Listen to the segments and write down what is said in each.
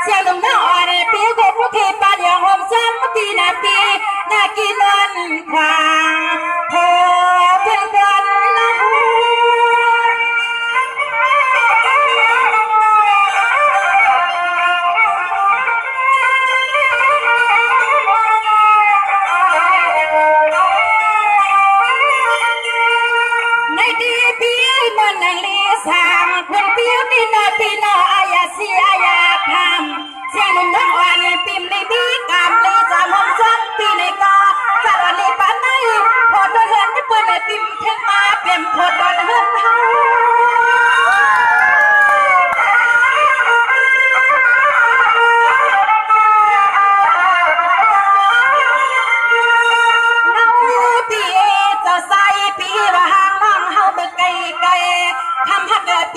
เสียงลมหน้าอ่อนปีกบผู้ที่ปาเดียวหอมซ้ำปีนาปีนากินนันควางโผเพื่อนกันละในดีปีมันนังลีสามคนเปียวตีนาปีนาอายาสีอายาคำเสียงลมหน้าอ่อนปิมในบีกามลีจามหอมซ้ำปีในกอสารลีปานในพอโดนเหินที่เปิดในปิมเทมาเปี่ยมพอโดนเหินเฮา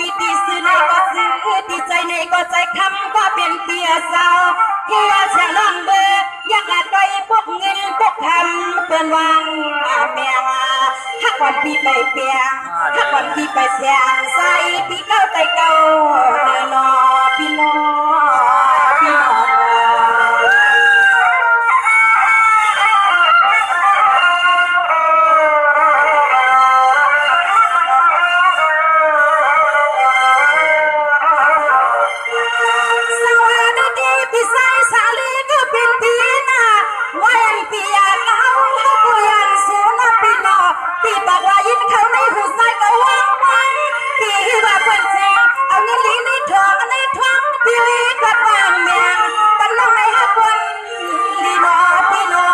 ปีตีซื้อในก็ซื้อตีใจในก็ใจคำก็เป็นเปียสาวหัวเสียงร้องเบอร์อยากละดอยพวกเงินพวกคำเปื่อนวางเมียหักวันปีไปเปียหักวันปีไปเสียงใส่ปีเก้าใจเก้าเดินนอพี่นอพี่นอพี่บอกว่ายินเขาในหูใส่ก็ว่างไว้พี่ว่าเพื่อนเสียงเอาในลิ้นในท้องในท้องพี่ลีกับบางเมียงปันลงในหักวันลีนอพี่นอ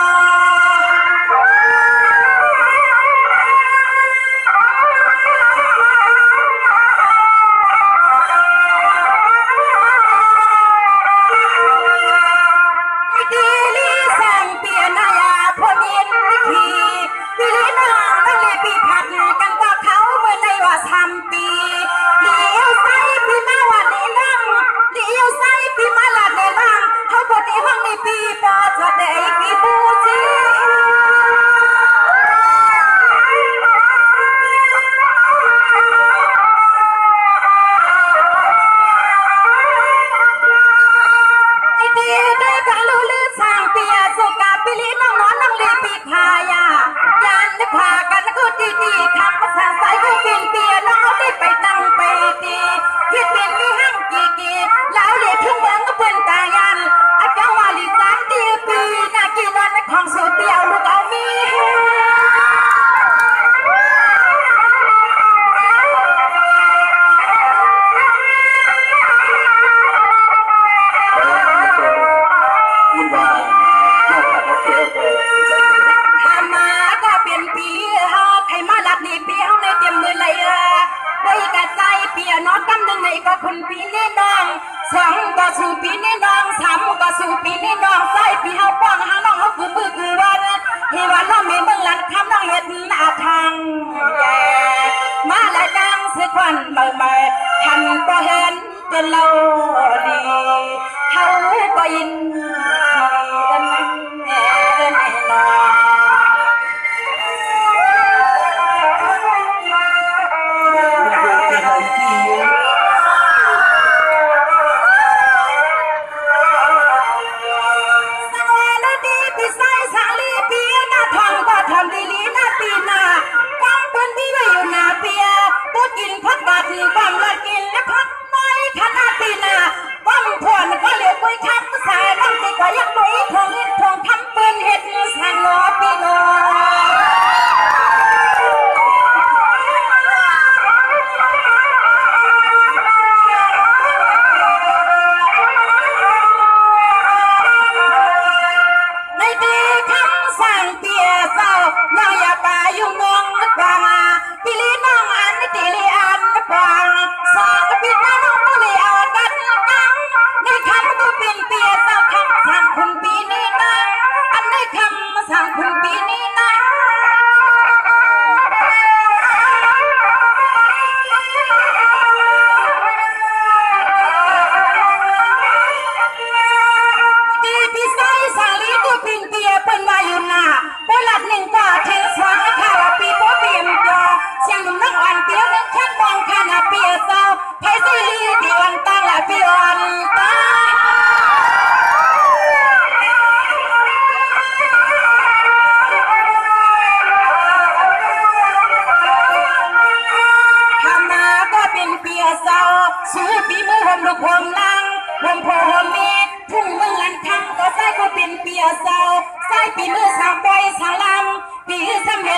ดีลีสั่งเปียนายาพอมีนขี่พี่ลีนองต้องเลยปีผัดกันก็เขาเมื่อในว่าทำปีเลี้ยวไส้พี่มาว่าในนั่งเลี้ยวไส้พี่มาลาดในนั่งเขาบดในห้องในปีปอจะได้ปีบูจีได้กันรู้ลือสั่งเปียสุกาปิลีน้องนอนน้องลีปีพายายันได้พากันก็ดีๆทำภาษาสายก็เป็นเปียน้องเอาได้ไปตั้งไปดีคิดเป็นมีห้างกี่แล้วเรียกทุ่งเมืองก็เปิ้นตายันอาจารย์วาลีสามตีปีนากีนอนในของสูเดียวลูกเอามีทำมาก็เป็นปีเฮาใครมาหลับนี่ปีเฮาในเตรียมมือเลย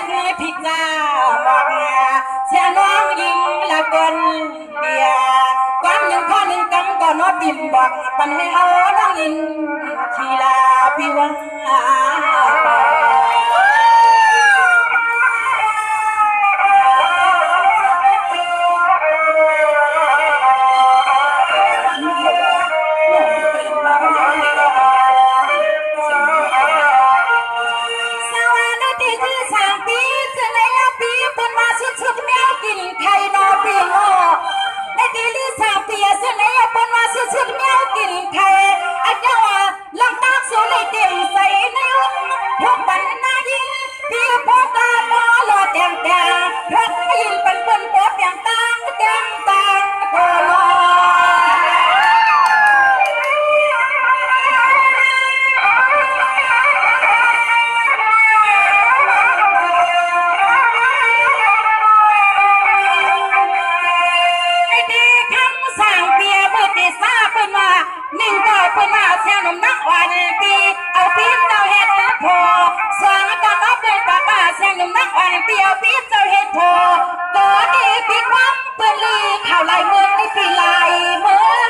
ดพิจาบอกเสียน้องยิงละกันเดียกันหนึ่งข้อหนึ่งกำก็นอบิมบอกปันให้เอาน้องยินทีลาพี่ว่าชุดแมวกินไข่นอปีโง่ในตีลีสามเปียเสนอปนว่าชุดแมวกินไข่อาจจะว่าลำตาสูเลยเต็มใส่ในอุ้งพวกปันนายินพี่พ่อตาหมอหล่อแดงแดงพวกยินปันปันปอบอย่างตางแดงตางโกลอนิ่งต่อเป็นมาเสียงนมนักวันปีเอาปีเจ้าเห็ดพอสวงกันรับเป็นป้าป้าเสียงนมนักวันปีเอาปีเจ้าเห็ดพอตัวดีปีความเปื้อนลีข่าวลายมือในปีลายมือ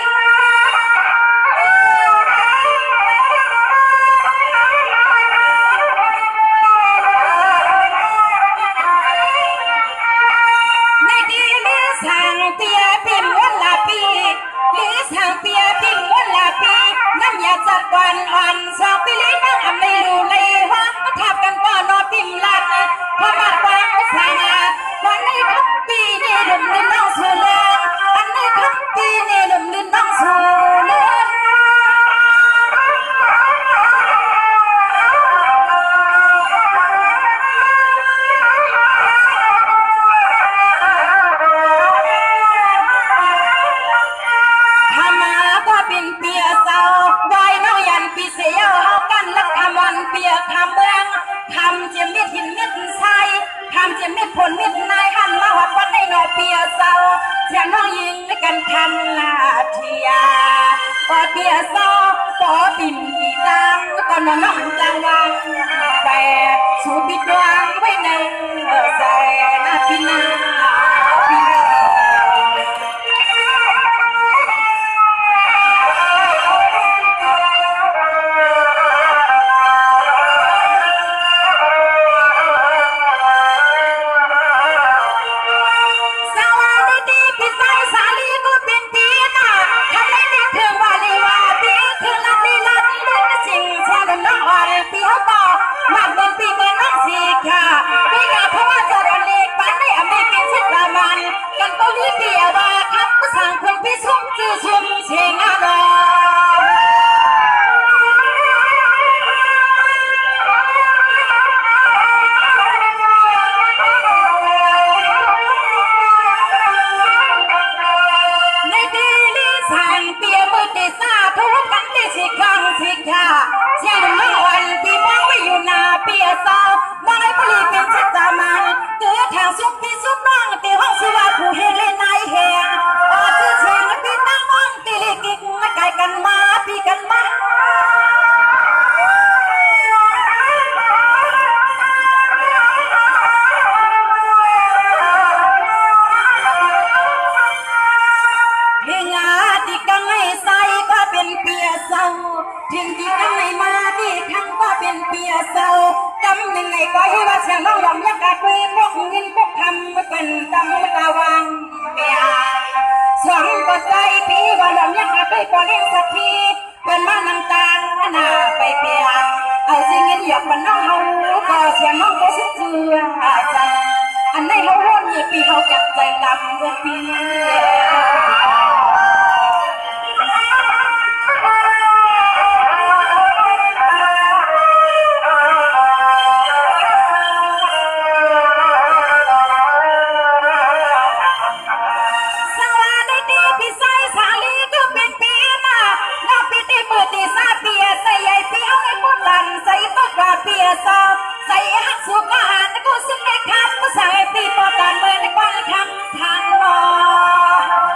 ในดีลิสังเปียปีมวันละปีลิสังเปียปีมวันละปีน้ำยาจัดวันอ่อนสองปีลิน้องอไม่รู้เลยว่าทับกันก็นอปิมลัดพอมาฟังสายวันในทั้งปีนี่ดมลิ้นน้องสูเลือนอันในทั้งปีนี่ดมลิ้นน้องสูเลือนเปียเศร้าไว้น้อยยันปีเสียวเอากันลักคำวันเปียคำเมืองคำเจียมมิดหินมิดใสคำเจียมมิดผลมิดนายหันมาวัดวัดในนอเปียเศร้าเสียน้องยิงกันคันลาเทียปอเปียเศร้าปอปิ่นกี่ตังก็นอนน้องจังวังแต่สูบิดวางไว้ในใจนาพินาถึงที่กันไหนมาที่ทั้งก็เป็นเปียเศร้ากำหนึ่งในก้อยว่าเสียงน้องลำยักษ์กะคุยพวกเงินพวกคำไม่เป็นดำตาวังเปียสวงก็ใจปีว่าลำยักษ์กะคุยก็เลี้ยงสักทีเป็นมานังตาหน้าไปเปียเอาสิ่งเงินหยอกมันน้องเฮาก็เสียงน้องก็สุดเจือใจอันในเขาร้อนยี่ปีเขาจับใจดำเพื่อปีเปียซอใส่หักสุกอาหารกูซึ่งได้คำกูใส่ปีปอการเมืองในกว้างคำทางนอ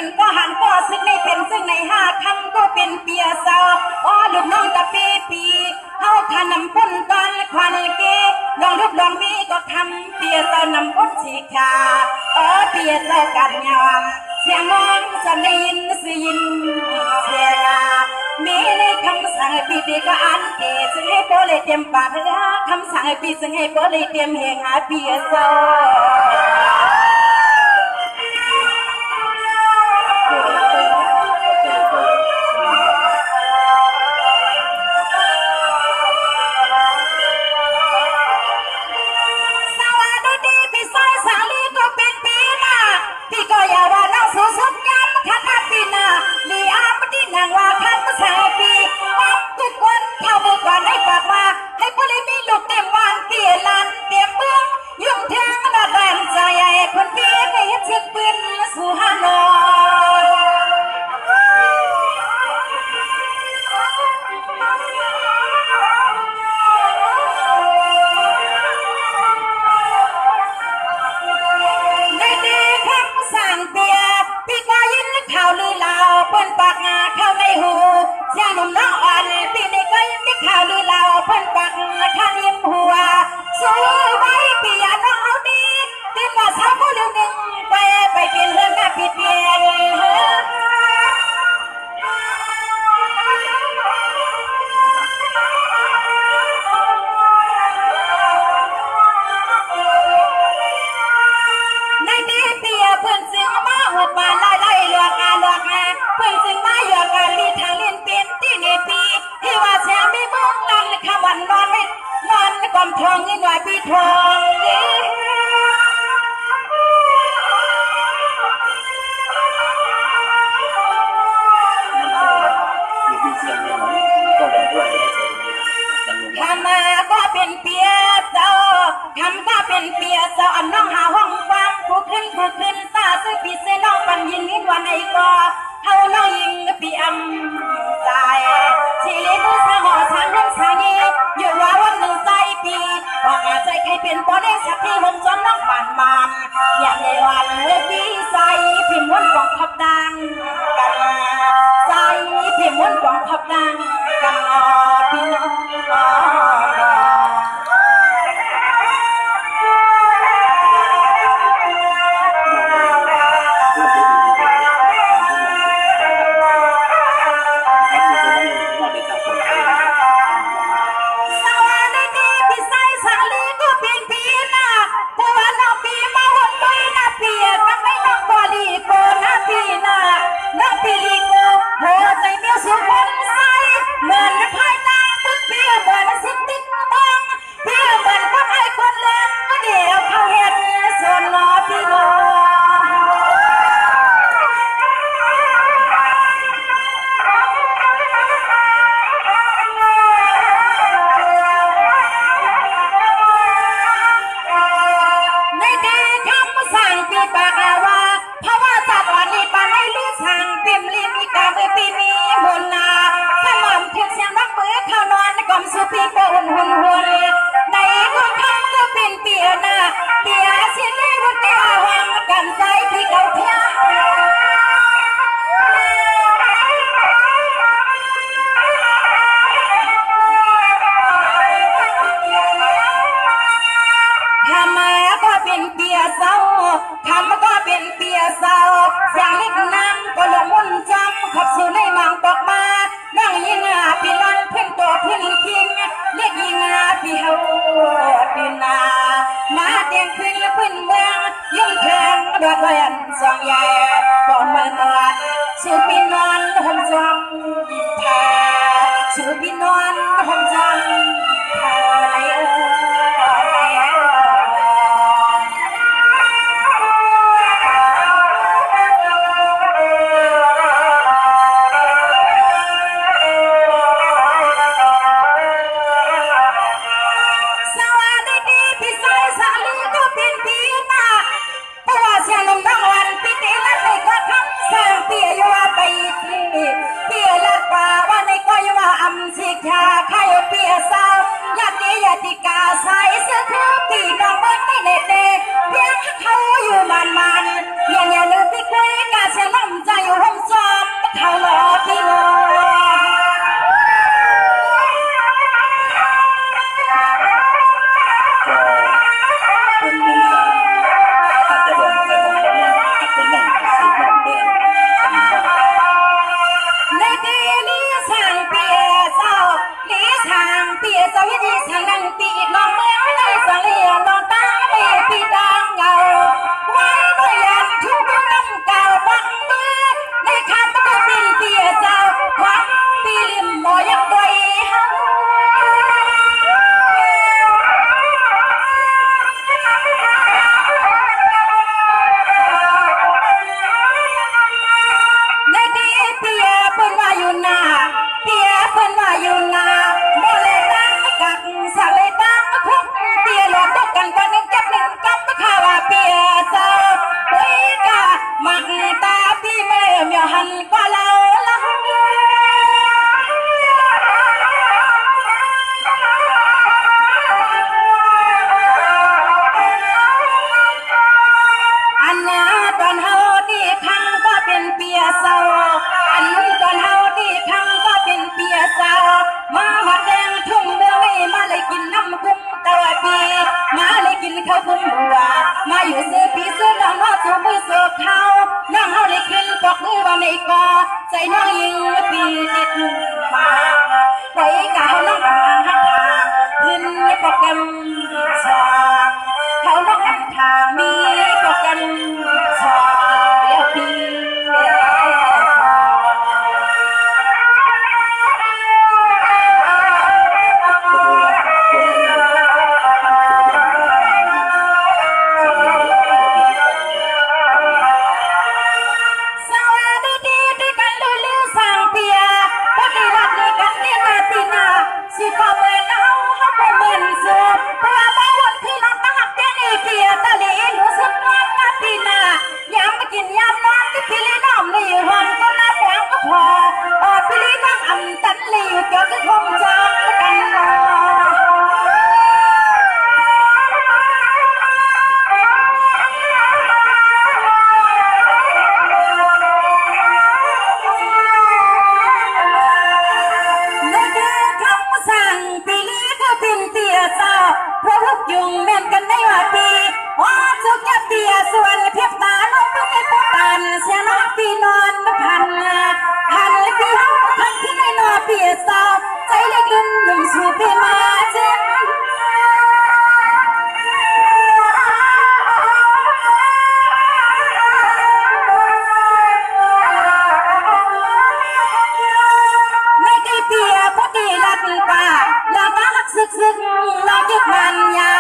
เป็นก็หันก็ซึ่งไม่เป็นซึ่งในห้าคำก็เป็นเปียสาวอ้อลูกน้องตะปีเฮาขนำพ้นตอนควันเกลองรูปลองมีก็ทำเปียสาวนำพ้นสีขาเปียสาวกันยามเสียงมองจะได้ยินเสียงเสียงมีในคำสั่งให้ปีก็อันเกซึ่งให้โปเลยเตรียมปากคำสั่งให้ปีซึ่งให้โปเลยเตรียมเหงหาเปียสาวพี่ก็อย่าว่าน้องสู้สุดยันขัดปีนาลีอาไม่ได้นางว่าขันภาษาปีปั๊บทุกคนเข้ามือก่อนให้ปากมาให้ผู้เล่นมีลูกเต็มบ้านเตี้ยลานเตรียมเบื้องยุ่งแทงระแรงใจใหญ่คนพี่ไม่เห็นเชือกปืนสู่ฮานอยพี่ก็ยินข่าวลือเล่าเปิ้นปากงาเข้าในหูเสียงหนุ่มน้องอ่อนพี่นี่ก็ยินข่าวลือเล่าเปิ้นปากงาข้ายิ้มหัวสู้ไว้พี่อย่าน้องเอาดีตื่นว่าเช้าผู้ลืมหนึ่งไปเปลี่ยนเรื่องหน้าผิดเปลี่ยนเพื่อนจึงมาหุบมาไล่หลอกเพื่อนจึงมาหยอกกันมีทางเล่นเป็นที่ในปีที่ว่าแชร์ไม่มองลันคำวันนอนไม่นอนกลมทองนี่หน่อยปีทองทำมาก็เป็นเปียเจ้าทำก็เป็นเปียเจ้าอันน้องหาห้องฟังผู้ขึ้นตาซื้อปีเสน้องปันยินนิดวันไหนก็เฮาน้องยิงปีอำใจชีลิมือสะห่อทางน้องสายีอยู่ว่าวันหนึ่งใจปีบอกอาใจใครเป็นบ่ได้สักที่ผมจนน้องบานอย่างในวันปีใจพิมพ์วนกองทับดังกันใจพิมพ์วนกองทับดังกันพี่น้องสุพีก็หุ่นในก็ทำก็เป็นเปียนาเปียเสียในรุ่นเดียววางกันใจที่เขาเที่ยทำมาก็เป็นเปียเศร้าทำก็เป็นเปียเศร้าเสียงเล็กน้ำก็หลงมุ่นจำขับสู่ในมังตกมานั่งยิงปีลันเพ่งตัวเพ่งคิงเรียกยิงปีเฮาปีนามาเตียงขึ้นและพื้นเมืองยิ่งแทงดอดเวียนสองใหญ่ปอนมันนอนสู่ปีนอนห่มจำแท้สู่ปีนอนห่มจำแท้สิกาใครเปียสาวยันนี้ยติกาใส่เสื้อคือปีน้องเบิ้งไม่เด็กเพียงเขาอยู่มันอย่าลืมที่คุยกาเสียน้ำใจ ก็ใจน้องยิงปีติดมาไว้กาวน้องหักทางขึ้นโปรแกรมสองเขาน้องทางมีโปรแกรมสองแล้วปีสิพอเมื่อเนาเขาบ่เหมือนสูบเพราะว่าบ่วนคือน้องตาหักแก่นี่เปียตะลีรู้สึกนอนมาปีหน้ายามมากินยามนอนที่พี่ลีน้อมนี่ห้องก็น่าแปลงก็พอพี่ลีน้องอำตันลีเกี่ยวกับคงจางกันเนาเพราะทุกยุงแม่นกันในว่าปีว่าสุกยาเปียส่วนเพียบตาลงไปในปตันเสียน้องปีนอนพันปีห้องพันที่ในนอเปียสาวใจเล็กลืมหนุ่มสู่ปีมาเจ็บในกี่เปียพอดีลัดป่าลามาหักซึกลายึดมันยา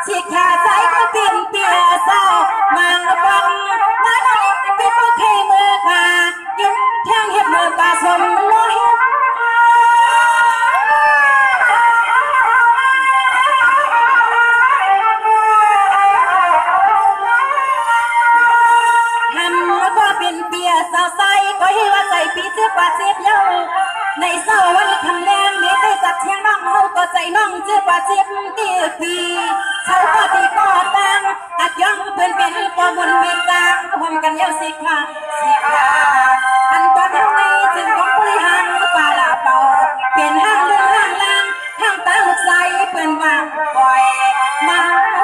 สิขาใจก็เป็นเปียเศร้ามังฟังมาหน่อยเป็นพวกใครมือขายิ้มแท่งเห็บมือตาสมลอยทำก็เป็นเปียสาวใสก็ให้ว่าใจปีเจ็บกว่าเจ็บเย้าในเศร้าวันคำแรงมีได้จัดเชียงน้องเฮาก็ใจน้องเจ็บกว่าเจ็บตีปีเช้าก็ตีก็ตั้งอัดย่องเพื่อนเป็นก็บนเมตตาห่วมกันเย้าสิค่ะอันตอนเฮาในจึงต้องบริหารป่าลาเป่าเปลี่ยนห้างเรื่องห้างล่างห้างตาลูกใสเพื่อนวางปล่อยมา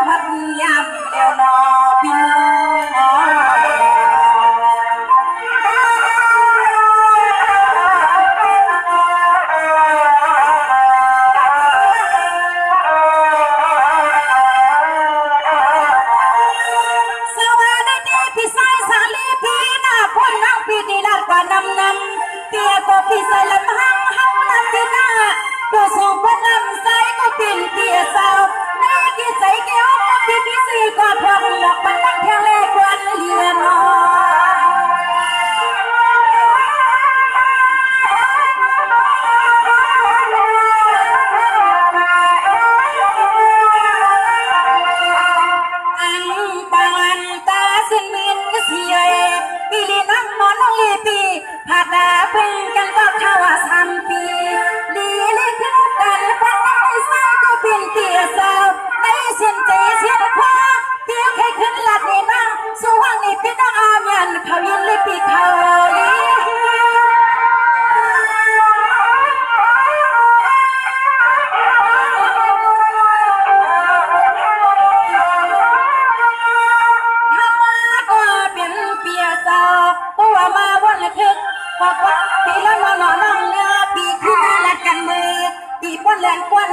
พัดยามเดียวนอพินเปียก็พี่ใส่ลำหังนันที่หน้าตัวส่งคนนำใส่ก็เป็นเปียสาวในกี่ใจเกี่ยวพี่สี่ก็พร้อมหลอกมันตั้งแค่แรกวันเรียนนออังปังตาสินมินเสียปีลีน้องนอนน้องลีปีหากดาเป็นกันก็เข้า3 ปีลีขึ้นกันพักในสายก็เป็นเตียสาวในเส้นใจเสียคว้าเตียใครขึ้นหลัดนี่นั่งสู้ห้างนี่พี่น้องอาเมียนเขายินลีปีเขาลีตัวมาวันละคึกบอกว่าปีละน้องเนื้อปีขึ้นลัดกันมือปีป้นแหลนควัน